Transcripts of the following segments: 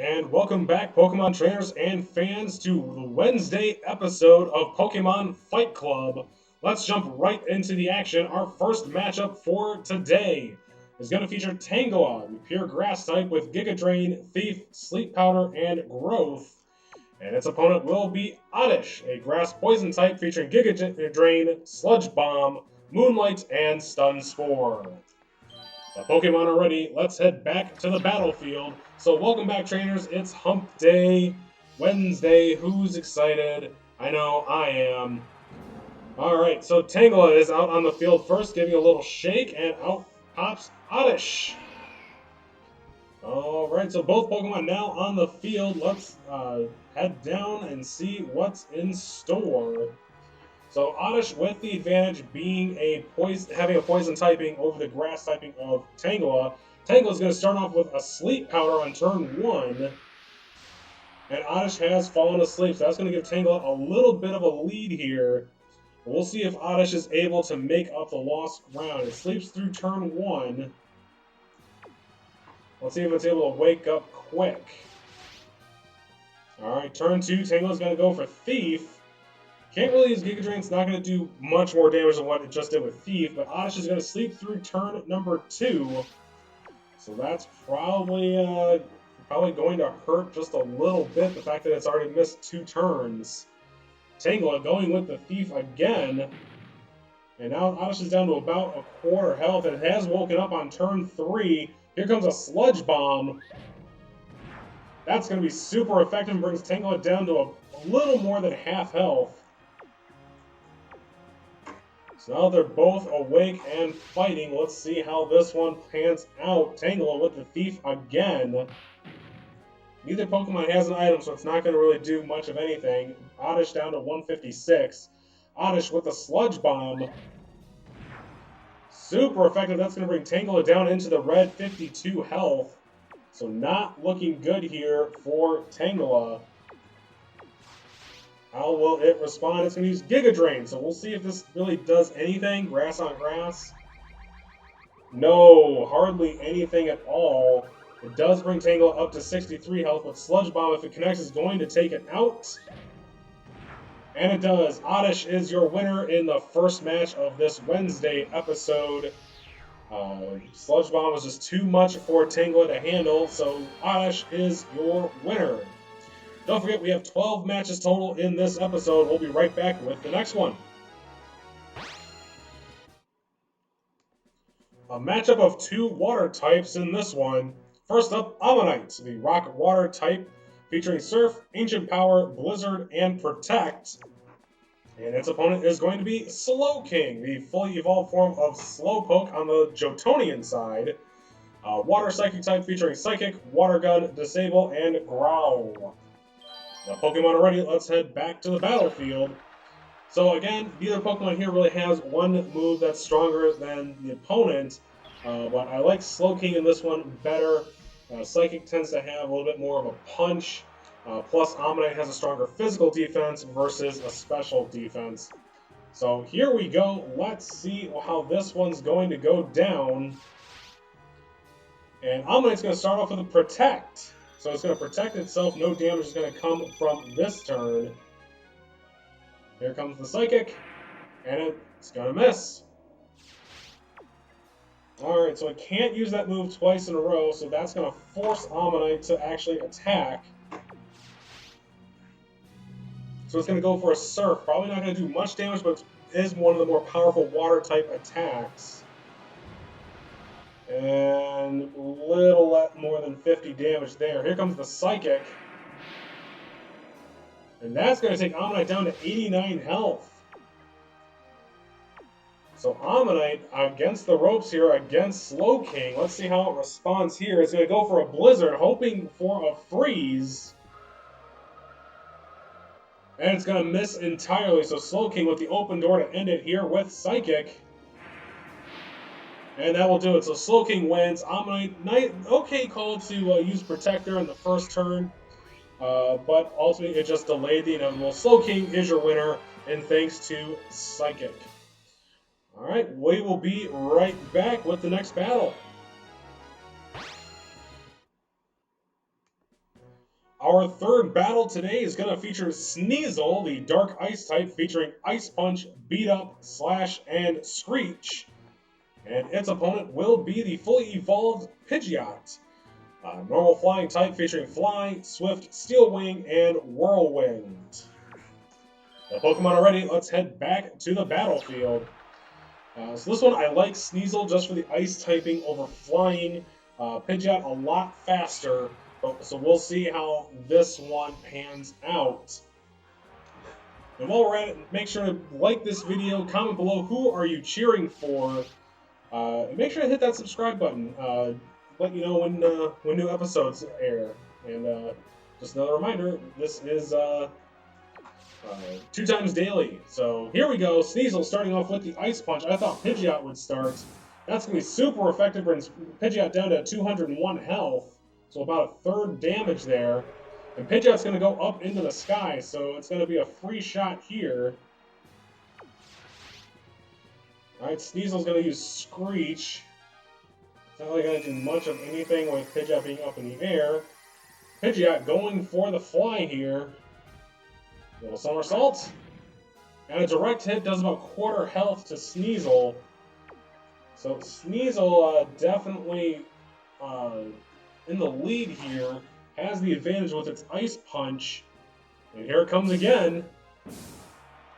And welcome back, Pokemon trainers and fans, to the Wednesday episode of Pokemon Fight Club. Let's jump right into the action. Our first matchup for today is going to feature Tanglea, the pure grass type with Giga Drain, Thief, Sleep Powder, and Growth. And its opponent will be Oddish, a grass poison type featuring Giga Drain, Sludge Bomb, Moonlight, and Stun Spore. The Pokemon are ready. Let's head back to the battlefield. So welcome back, trainers. It's Hump Day, Wednesday. Who's excited? I know I am. Alright, so Tanglea is out on the field first, giving a little shake, and out pops Oddish. Alright, so both Pokemon now on the field. Let's head down and see what's in store. So Oddish with the advantage being having a poison typing over the grass typing of Tanglea. Tanglea is going to start off with a sleep powder on turn 1. And Oddish has fallen asleep, so that's going to give Tanglea a little bit of a lead here. We'll see if Oddish is able to make up the lost ground. It sleeps through turn 1. Let's see if it's able to wake up quick. Alright, turn 2, Tanglea is going to go for Thief. Can't really use Giga Drain, it's not going to do much more damage than what it just did with Thief, but Oddish is going to sleep through turn number 2. So that's probably going to hurt just a little bit, the fact that it's already missed 2 turns. Tanglea going with the Thief again. And now Oddish is down to about a quarter health, and it has woken up on turn 3. Here comes a Sludge Bomb. That's going to be super effective and brings Tanglea down to a little more than half health. So now they're both awake and fighting. Let's see how this one pans out. Tanglea with the Thief again. Neither Pokemon has an item, so it's not going to really do much of anything. Oddish down to 156. Oddish with the Sludge Bomb. Super effective. That's going to bring Tanglea down into the red 52 health. So not looking good here for Tanglea. How will it respond? It's going to use Giga Drain, so we'll see if this really does anything. Grass on grass. No, hardly anything at all. It does bring Tanglea up to 63 health, but Sludge Bomb, if it connects, is going to take it out. And it does. Oddish is your winner in the first match of this Wednesday episode. Sludge Bomb was just too much for Tanglea to handle, so Oddish is your winner. Don't forget, we have 12 matches total in this episode. We'll be right back with the next one. A matchup of 2 water types in this one. First up, Omanyte, the rock water type, featuring Surf, Ancient Power, Blizzard, and Protect. And its opponent is going to be Slowking, the fully evolved form of Slowpoke on the Jotonian side. Water Psychic type featuring Psychic, Water Gun, Disable, and Growl. The Pokemon are ready. Let's head back to the battlefield. So again, neither Pokemon here really has one move that's stronger than the opponent, but I like Slowking in this one better. Psychic tends to have a little bit more of a punch, plus Omanyte has a stronger physical defense versus a special defense. So here we go. Let's see how this one's going to go down. And Omanyte's going to start off with a Protect. So it's going to protect itself. No damage is going to come from this turn. Here comes the Psychic. And it's going to miss. Alright, so it can't use that move twice in a row. So that's going to force Omanyte to actually attack. So it's going to go for a Surf. Probably not going to do much damage, but it is one of the more powerful water type attacks. And a little more than 50 damage there. Here comes the Psychic. And that's going to take Omanyte down to 89 health. So Omanyte against the ropes here against Slowking. Let's see how it responds here. It's going to go for a Blizzard, hoping for a Freeze. And it's going to miss entirely. So Slowking with the open door to end it here with Psychic. And that will do it. So Slowking wins. Omanyte, okay call to use Protector in the first turn. But ultimately it just delayed the inevitable. Slowking is your winner, and thanks to Psychic. Alright, we will be right back with the next battle. Our third battle today is going to feature Sneasel, the Dark Ice type, featuring Ice Punch, Beat Up, Slash, and Screech. And its opponent will be the fully evolved Pidgeot. Normal flying type featuring Fly, Swift, Steel Wing, and Whirlwind. The Pokemon are ready. Let's head back to the battlefield. So this one, I like Sneasel just for the ice typing over flying. Pidgeot a lot faster, so we'll see how this one pans out. And while we're at it, make sure to like this video, comment below who are you cheering for, and make sure to hit that subscribe button. Let you know when new episodes air. And just another reminder, this is 2 times daily. So here we go. Sneasel starting off with the Ice Punch. I thought Pidgeot would start. That's going to be super effective, brings Pidgeot down to 201 health. So about a third damage there. And Pidgeot's going to go up into the sky, so it's going to be a free shot here. Alright, Sneasel's going to use Screech. It's not really going to do much of anything with Pidgeot being up in the air. Pidgeot going for the fly here. Little somersault. And a direct hit does about quarter health to Sneasel. So Sneasel definitely in the lead here. Has the advantage with its Ice Punch. And here it comes again.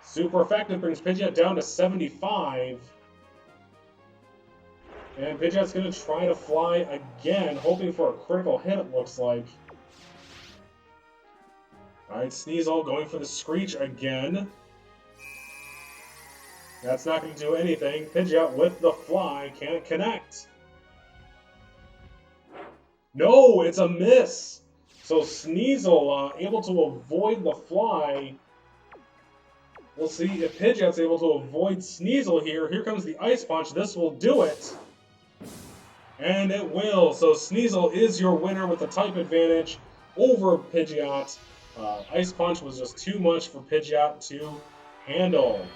Super effective, brings Pidgeot down to 75. And Pidgeot's going to try to fly again, hoping for a critical hit, it looks like. Alright, Sneasel going for the Screech again. That's not going to do anything. Pidgeot with the fly can't connect. No, it's a miss. So Sneasel able to avoid the fly. We'll see if Pidgeot's able to avoid Sneasel here. Here comes the Ice Punch. This will do it. And it will. So Sneasel is your winner with the type advantage over Pidgeot. Ice Punch was just too much for Pidgeot to handle.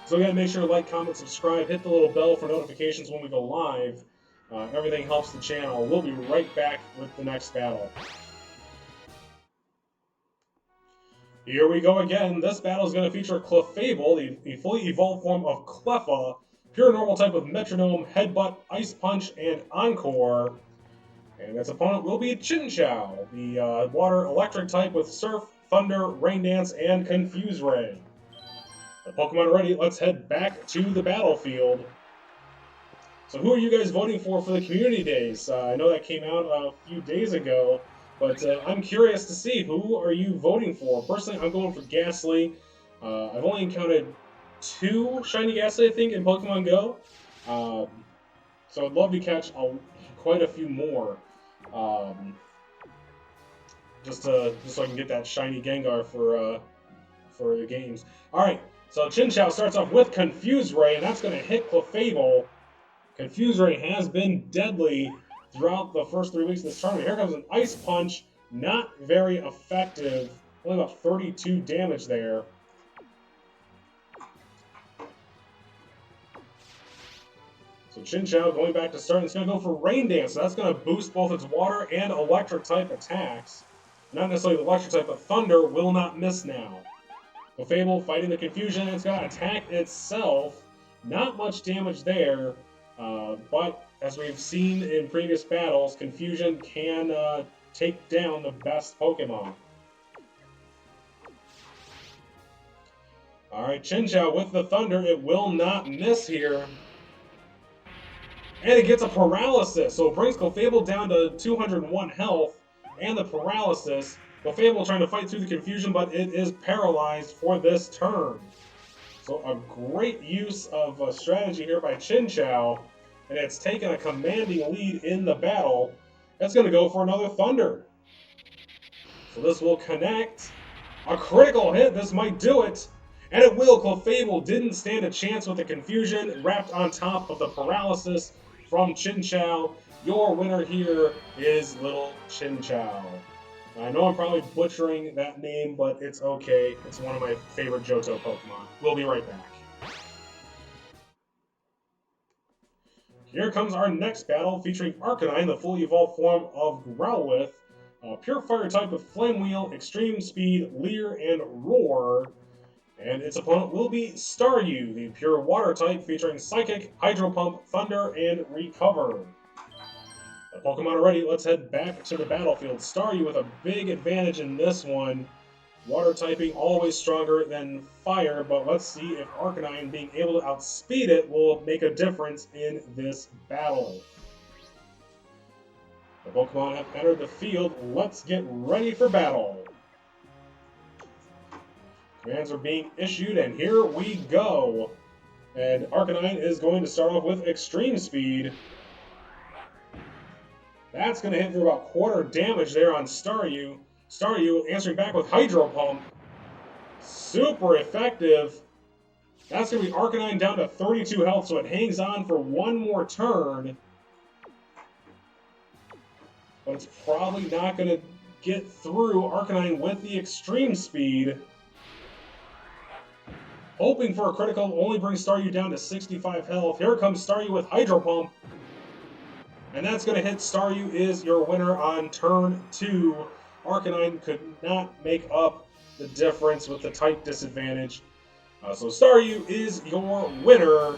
So again, make sure to like, comment, subscribe, hit the little bell for notifications when we go live. Everything helps the channel. We'll be right back with the next battle. Here we go again. This battle is going to feature Clefable, the fully evolved form of Cleffa, pure normal type with Metronome, Headbutt, Ice Punch, and Encore. And its opponent will be Chinchou, the water electric type with Surf, Thunder, Rain Dance, and Confuse Ray. The Pokemon are ready. Let's head back to the battlefield. So who are you guys voting for the community days? I know that came out a few days ago, but I'm curious to see who are you voting for. Personally, I'm going for Ghastly. I've only encountered 2 shiny Ghastly, I think, in Pokemon Go. So I'd love to catch quite a few more. Just so I can get that shiny Gengar for the games. Alright, so Chinchou starts off with Confuse Ray, and that's going to hit Clefable. Confuse Ray has been deadly throughout the first 3 weeks of this tournament. Here comes an Ice Punch, not very effective. Only about 32 damage there. So Chinchou going back to start, it's going to go for Rain Dance. So that's going to boost both its water and electric type attacks. Not necessarily the electric type, but Thunder will not miss now. Clefable fighting the confusion, it's going to attack itself. Not much damage there, but as we've seen in previous battles, confusion can take down the best Pokemon. Alright, Chinchou with the Thunder, it will not miss here. And it gets a Paralysis, so it brings Clefable down to 201 health, and the Paralysis. Clefable trying to fight through the confusion, but it is paralyzed for this turn. So a great use of a strategy here by Chinchou, and it's taken a commanding lead in the battle. It's going to go for another Thunder. So this will connect. A critical hit, this might do it. And it will. Clefable didn't stand a chance with the confusion, wrapped on top of the Paralysis from Chinchou. Your winner here is Little Chinchou. I know I'm probably butchering that name, but it's okay. It's one of my favorite Johto Pokemon. We'll be right back. Here comes our next battle featuring Arcanine, the fully evolved form of Growlithe, Pure Fire type with Flame Wheel, Extreme Speed, Leer, and Roar. And its opponent will be Staryu, the Pure Water type featuring Psychic, Hydro Pump, Thunder, and Recover. The Pokemon are ready. Let's head back to the battlefield. Staryu with a big advantage in this one. Water typing always stronger than fire, but let's see if Arcanine being able to outspeed it will make a difference in this battle. The Pokemon have entered the field. Let's get ready for battle. Commands are being issued, and here we go. And Arcanine is going to start off with Extreme Speed. That's going to hit for about quarter damage there on Staryu. Staryu answering back with Hydro Pump. Super effective. That's going to be Arcanine down to 32 health, so it hangs on for one more turn. But it's probably not going to get through Arcanine with the Extreme Speed. Hoping for a critical only brings Staryu down to 65 health. Here comes Staryu with Hydro Pump. And that's going to hit. Staryu is your winner on turn 2. Arcanine could not make up the difference with the type disadvantage. So Staryu is your winner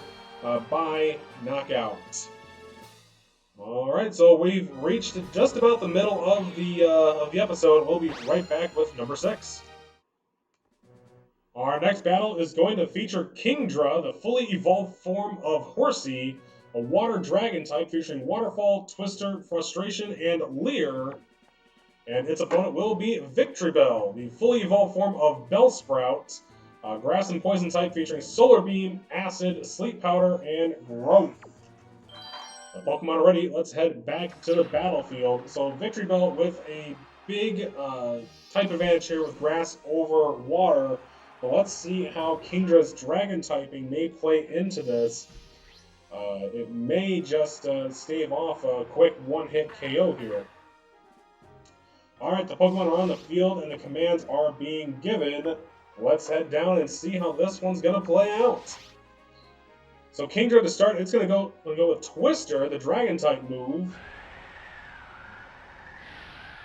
by knockout. Alright, so we've reached just about the middle of the episode. We'll be right back with number 6. Our next battle is going to feature Kingdra, the fully evolved form of Horsey, a water dragon type featuring Waterfall, Twister, Frustration, and Leer. And its opponent will be Victreebel, the fully evolved form of Bellsprout, grass and poison type featuring Solar Beam, Acid, Sleep Powder, and Growth. The Pokemon are ready. Let's head back to the battlefield. So Victreebel with a big type advantage here with grass over water. But let's see how Kingdra's dragon typing may play into this. It may just stave off a quick one-hit KO here. Alright, the Pokemon are on the field and the commands are being given. Let's head down and see how this one's going to play out. So Kingdra to start, it's going to go with Twister, the dragon type move.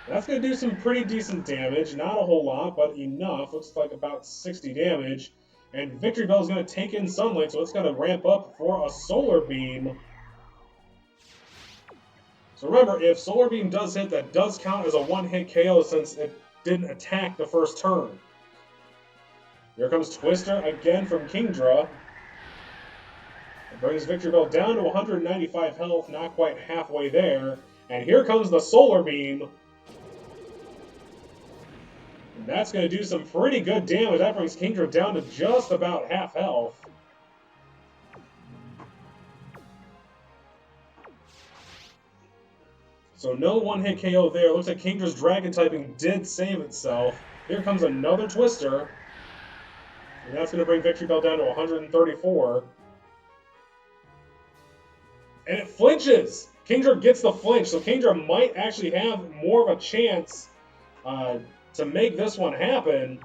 That's going to do some pretty decent damage. Not a whole lot, but enough. Looks like about 60 damage. And Victreebel is going to take in Sunlight, so it's going to ramp up for a Solar Beam. So remember, if Solar Beam does hit, that does count as a one-hit KO since it didn't attack the first turn. Here comes Twister again from Kingdra. It brings Victreebel down to 195 health, not quite halfway there. And here comes the Solar Beam. And that's going to do some pretty good damage. That brings Kingdra down to just about half health. So no one-hit KO there. Looks like Kingdra's dragon typing did save itself. Here comes another Twister. And that's going to bring Victreebel down to 134. And it flinches! Kingdra gets the flinch, so Kingdra might actually have more of a chance to make this one happen.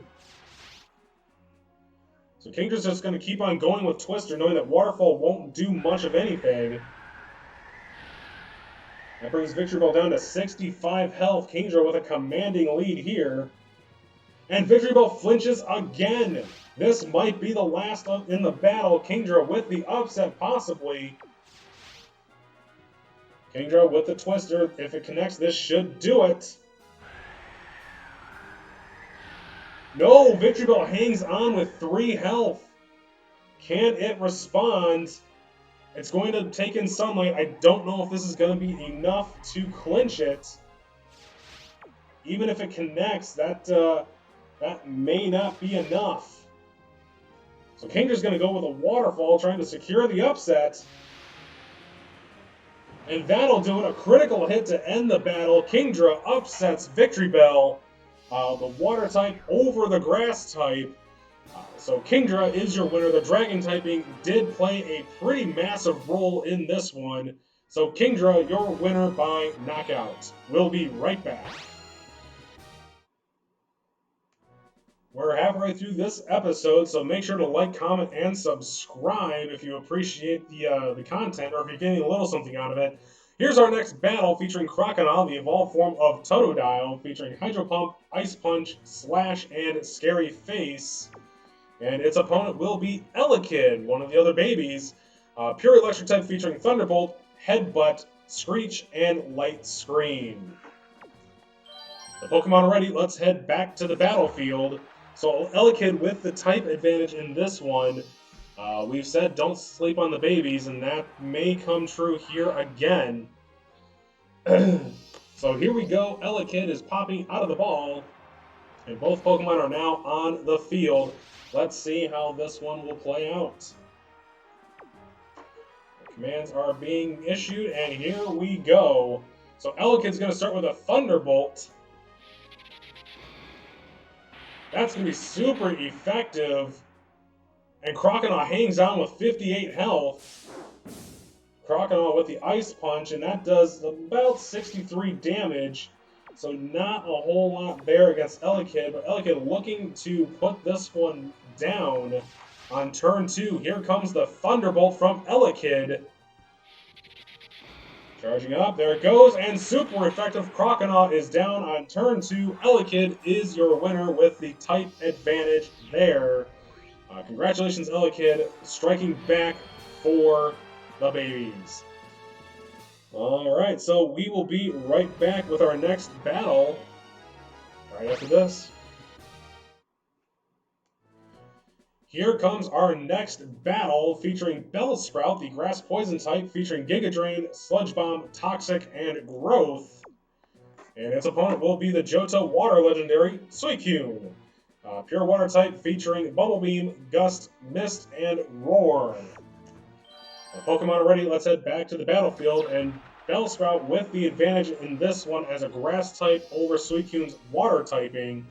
So Kingdra's just going to keep on going with Twister, knowing that Waterfall won't do much of anything. That brings Victreebel down to 65 health. Kingdra with a commanding lead here. And Victreebel flinches again. This might be the last in the battle. Kingdra with the upset, possibly. Kingdra with the Twister. If it connects, this should do it. No, Victreebel hangs on with 3 health. Can it respond? It's going to take in Sunlight. I don't know if this is going to be enough to clinch it. Even if it connects, that may not be enough. So Kingdra's going to go with a Waterfall, trying to secure the upset. And that'll do it. A critical hit to end the battle. Kingdra upsets Victreebel. The Water type over the Grass type. So Kingdra is your winner. The Dragon typing did play a pretty massive role in this one. So Kingdra, your winner by knockout. We'll be right back. We're halfway through this episode, so make sure to like, comment, and subscribe if you appreciate the content, or if you're getting a little something out of it. Here's our next battle featuring Croconaw, the evolved form of Totodile, featuring Hydro Pump, Ice Punch, Slash, and Scary Face. And its opponent will be Elekid, one of the other babies. Pure Electric type featuring Thunderbolt, Headbutt, Screech, and Light Screen. The Pokemon are ready, let's head back to the battlefield. So Elekid with the type advantage in this one. We've said don't sleep on the babies, and that may come true here again. So here we go. Elekid is popping out of the ball, and both Pokemon are now on the field. Let's see how this one will play out. The commands are being issued, and here we go. So Elekid's going to start with a Thunderbolt. That's going to be super effective. And Croconaw hangs on with 58 health. Croconaw with the Ice Punch, and that does about 63 damage. So not a whole lot there against Elekid, but Elekid looking to put this one down on turn 2. Here comes the Thunderbolt from Elekid. Charging up, there it goes, and super effective. Croconaw is down on turn 2. Elekid is your winner with the type advantage there. Congratulations, Elekid, striking back for the babies. Alright, so we will be right back with our next battle right after this. Here comes our next battle featuring Bellsprout, the Grass Poison type, featuring Giga Drain, Sludge Bomb, Toxic, and Growth. And its opponent will be the Johto Water Legendary, Suicune. Pure Water type featuring Bubble Beam, Gust, Mist, and Roar. The Pokemon are ready, let's head back to the battlefield, and Bellsprout with the advantage in this one as a Grass type over Suicune's Water typing.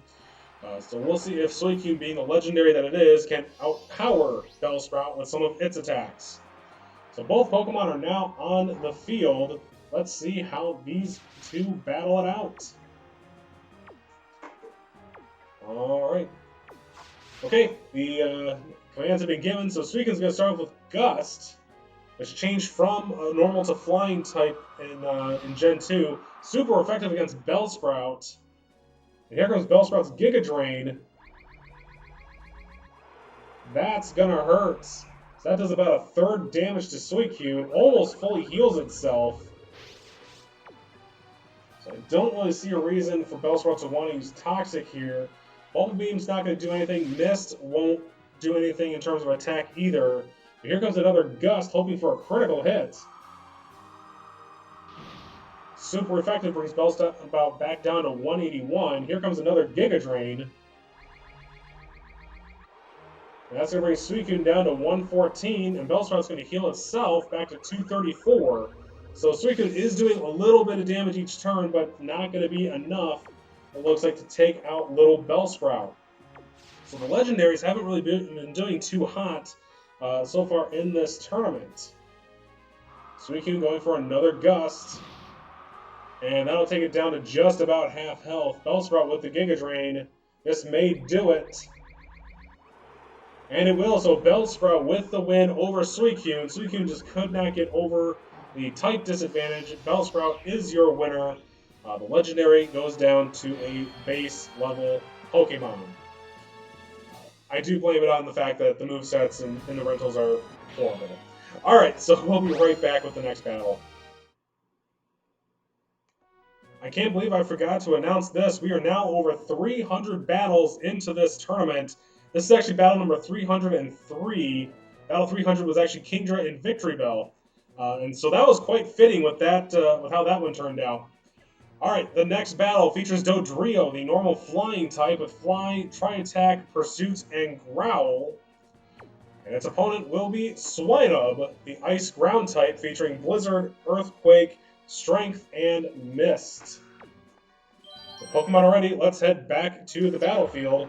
So we'll see if Suicune, being the legendary that it is, can outpower Bellsprout with some of its attacks. So both Pokemon are now on the field. Let's see how these two battle it out. Alright. Okay, the commands have been given, so Suicune's going to start off with Gust, which changed from normal to flying type in Gen 2. Super effective against Bellsprout. And here comes Bellsprout's Giga Drain. That's going to hurt. So that does about a third damage to Suicune. Almost fully heals itself. So I don't really see a reason for Bellsprout to want to use Toxic here. Bubble Beam's not going to do anything. Mist won't do anything in terms of attack either. But here comes another Gust, hoping for a critical hit. Super effective, brings Bellsprout back down to 181. Here comes another Giga Drain. And that's going to bring Suicune down to 114, and Bellsprout's going to heal itself back to 234. So Suicune is doing a little bit of damage each turn, but not going to be enough, it looks like, to take out little Bellsprout. So the legendaries haven't really been doing too hot so far in this tournament. Suicune going for another Gust, and that'll take it down to just about half health. Bellsprout with the Giga Drain. This may do it. And it will, so Bellsprout with the win over Suicune. Suicune just could not get over the type disadvantage. Bellsprout is your winner. The legendary goes down to a base level Pokemon. I do blame it on the fact that the movesets in the rentals are horrible. Alright, so we'll be right back with the next battle. I can't believe I forgot to announce this. We are now over 300 battles into this tournament. This is actually battle number 303. Battle 300 was actually Kingdra and Victreebel. And so that was quite fitting with that, with how that one turned out. Alright, the next battle features Dodrio, the normal flying type with Fly, Tri-Attack, Pursuit, and Growl. And its opponent will be Swinub, the Ice Ground type featuring Blizzard, Earthquake, Strength, and Mist. The Pokemon are ready, let's head back to the battlefield.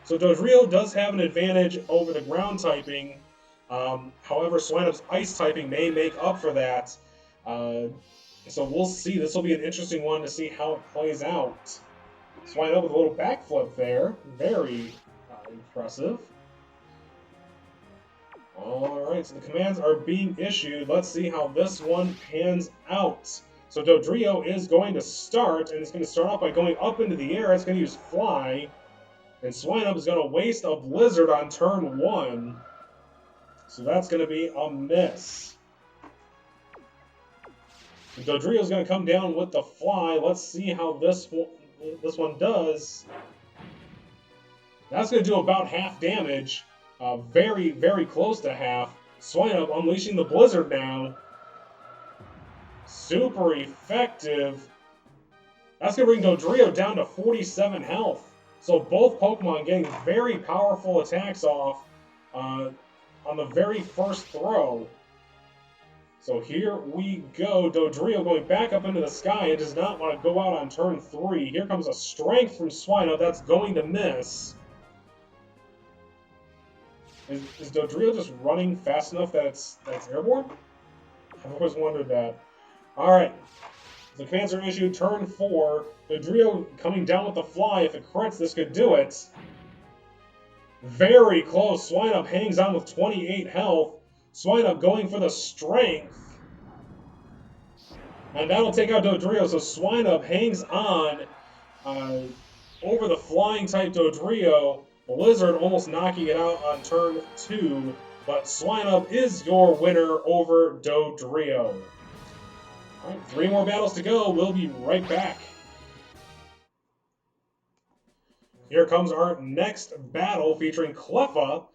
So Dodrio does have an advantage over the ground typing. However, Swinub's ice typing may make up for that. So we'll see. This will be an interesting one to see how it plays out. Swinub with a little backflip there. Very impressive. Alright. Alright, so the commands are being issued. Let's see how this one pans out. So Dodrio is going to start, and it's going to start off by going up into the air. It's going to use Fly. And Swinub is going to waste a Blizzard on turn 1. So that's going to be a miss. Dodrio is going to come down with the Fly. Let's see how this one does. That's going to do about half damage. Very, very close to half. Swinub unleashing the Blizzard now. Super effective. That's going to bring Dodrio down to 47 health. So both Pokemon getting very powerful attacks off on the very first throw. So here we go. Dodrio going back up into the sky. It does not want to go out on turn 3. Here comes a Strength from Swinub. That's going to miss. Is Dodrio just running fast enough that that's airborne? I've always wondered that. Alright. The commands are issued. Turn 4. Dodrio coming down with the Fly. If it crits, this could do it. Very close. Swinub hangs on with 28 health. Swinub going for the Strength. And that'll take out Dodrio. So Swinub hangs on over the flying type Dodrio. Blizzard almost knocking it out on turn 2. But Swinub is your winner over Dodrio. Alright, 3 more battles to go. We'll be right back. Here comes our next battle featuring Cleffa,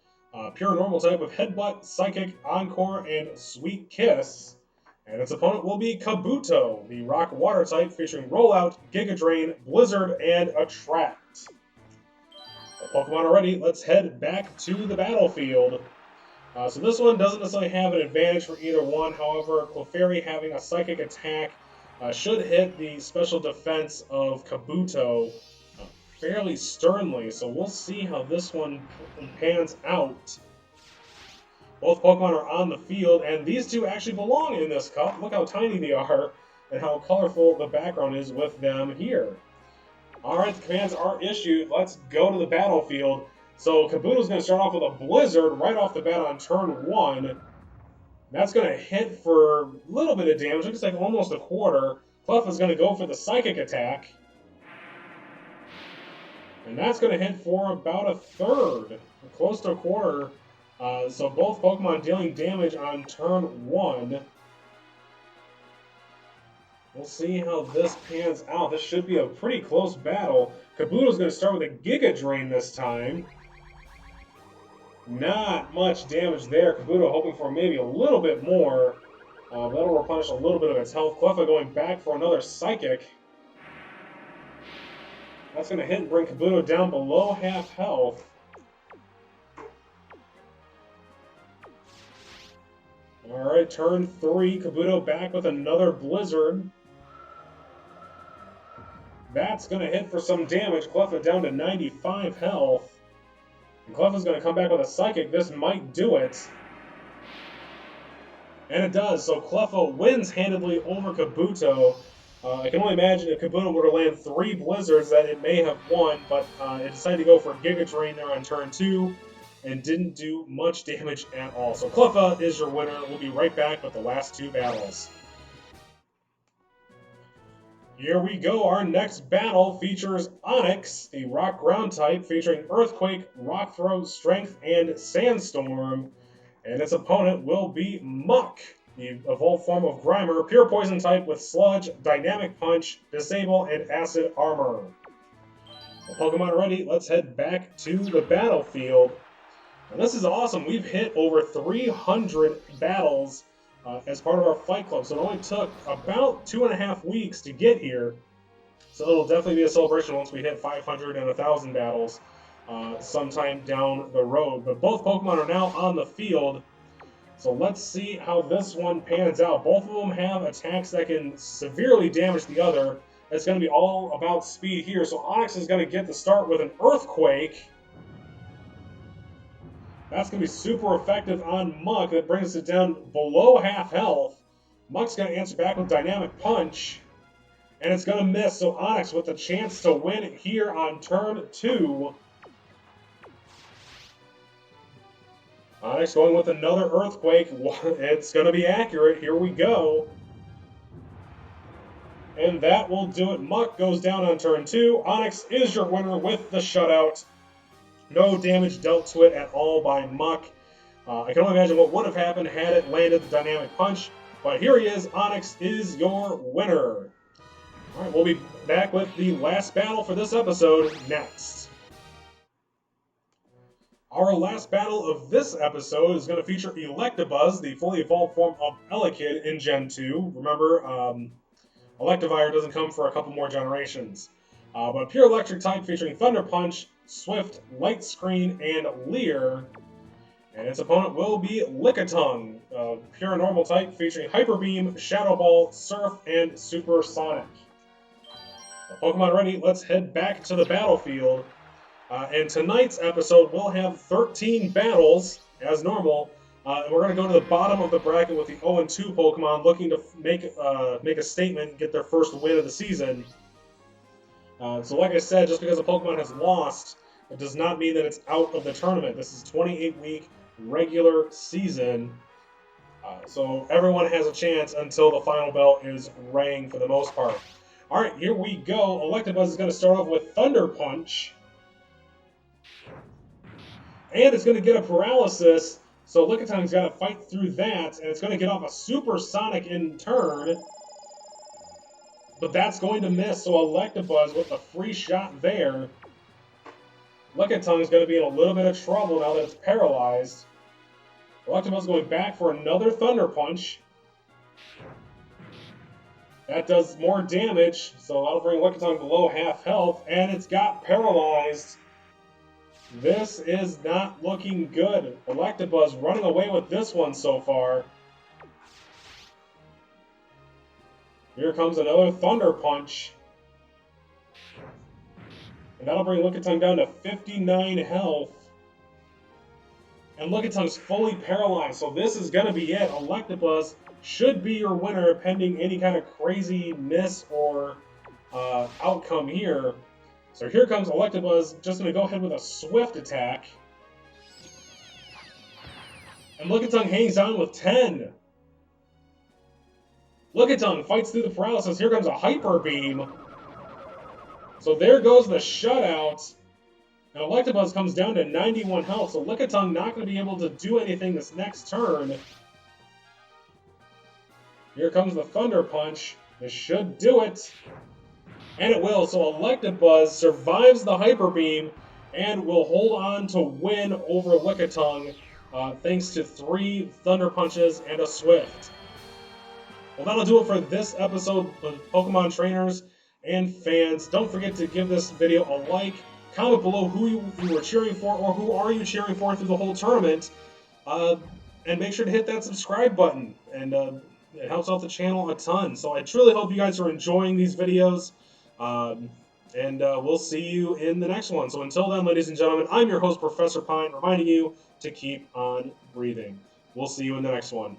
pure normal type of Headbutt, Psychic, Encore, and Sweet Kiss. And its opponent will be Kabuto, the Rock Water type featuring Rollout, Giga Drain, Blizzard, and Attract. The Pokemon are ready. Let's head back to the battlefield. So this one doesn't necessarily have an advantage for either one. However, Clefairy having a Psychic attack should hit the special defense of Kabuto fairly sternly. So we'll see how this one pans out. Both Pokemon are on the field, and these two actually belong in this cup. Look how tiny they are and how colorful the background is with them here. Alright, the commands are issued. Let's go to the battlefield. So Kabuto's going to start off with a Blizzard right off the bat on turn 1. That's going to hit for a little bit of damage. Looks like almost a quarter. Cleffa's going to go for the Psychic attack. And that's going to hit for about a third, close to a quarter. So both Pokemon dealing damage on turn 1. We'll see how this pans out. This should be a pretty close battle. Kabuto's going to start with a Giga Drain this time. Not much damage there. Kabuto hoping for maybe a little bit more. That'll replenish a little bit of its health. Cleffa going back for another Psychic. That's going to hit and bring Kabuto down below half health. Alright, turn 3. Kabuto back with another Blizzard. That's going to hit for some damage. Cleffa down to 95 health. And Cleffa's going to come back with a Psychic. This might do it. And it does. So Cleffa wins handedly over Kabuto. I can only imagine if Kabuto were to land 3 Blizzards that it may have won, but it decided to go for Giga Drain there on turn 2 and didn't do much damage at all. So Cleffa is your winner. We'll be right back with the last 2 battles. Here we go. Our next battle features Onix, the Rock Ground type, featuring Earthquake, Rock Throw, Strength, and Sandstorm. And its opponent will be Muck, the evolved form of Grimer, pure poison type with Sludge, Dynamic Punch, Disable, and Acid Armor. The Pokemon are ready. Let's head back to the battlefield. And this is awesome. We've hit over 300 battles as part of our Fight Club, so it only took about 2.5 weeks to get here. So it'll definitely be a celebration once we hit 500 and 1,000 battles sometime down the road. But both Pokemon are now on the field, so let's see how this one pans out. Both of them have attacks that can severely damage the other. It's going to be all about speed here. So Onix is going to get the start with an Earthquake. That's going to be super effective on Muck. That brings it down below half health. Muck's going to answer back with Dynamic Punch. And it's going to miss. So Onix with the chance to win here on turn 2. Onix going with another Earthquake. It's going to be accurate. Here we go. And that will do it. Muck goes down on turn 2. Onix is your winner with the shutout. No damage dealt to it at all by Muck. I can only imagine what would have happened had it landed the Dynamic Punch. But here he is. Onix is your winner. All right, we'll be back with the last battle for this episode next. Our last battle of this episode is going to feature Electabuzz, the fully evolved form of Elekid in Gen 2. Remember, Electivire doesn't come for a couple more generations. But pure electric type featuring Thunder Punch, Swift, Light Screen, and Leer. And its opponent will be Lickitung, pure normal type featuring Hyper Beam, Shadow Ball, Surf, and Supersonic. Pokemon ready, let's head back to the battlefield. And tonight's episode will have 13 battles, as normal. And we're going to go to the bottom of the bracket with the 0-2 Pokemon looking to make a statement and get their first win of the season. So like I said, just because a Pokemon has lost, it does not mean that it's out of the tournament. This is 28-week regular season. So everyone has a chance until the final bell is rang for the most part. All right, here we go. Electabuzz is going to start off with Thunder Punch. And it's going to get a Paralysis, so Lickiting's got to fight through that, and it's going to get off a Supersonic in turn. But that's going to miss, so Electabuzz with a free shot there. Lickitung is going to be in a little bit of trouble now that it's paralyzed. Electabuzz going back for another Thunder Punch. That does more damage, so that'll bring Lickitung below half health, and it's got paralyzed. This is not looking good. Electabuzz running away with this one so far. Here comes another Thunder Punch. And that'll bring Lickitung down to 59 health. And Lickitung's fully paralyzed, so this is going to be it. Electabuzz should be your winner pending any kind of crazy miss or outcome here. So here comes Electabuzz, just going to go ahead with a Swift attack. And Lickitung hangs on with 10. Lickitung fights through the paralysis. Here comes a Hyper Beam. So there goes the shutout. And Electabuzz comes down to 91 health. So Lickitung not going to be able to do anything this next turn. Here comes the Thunder Punch. This should do it. And it will. So Electabuzz survives the Hyper Beam and will hold on to win over Lickitung thanks to 3 Thunder Punches and a Swift. Well, that'll do it for this episode of Pokemon Trainers and fans. Don't forget to give this video a like. Comment below who you were cheering for or who are you cheering for through the whole tournament. And make sure to hit that subscribe button. And it helps out the channel a ton. So I truly hope you guys are enjoying these videos. And we'll see you in the next one. So until then, ladies and gentlemen, I'm your host, Professor Pine, reminding you to keep on breathing. We'll see you in the next one.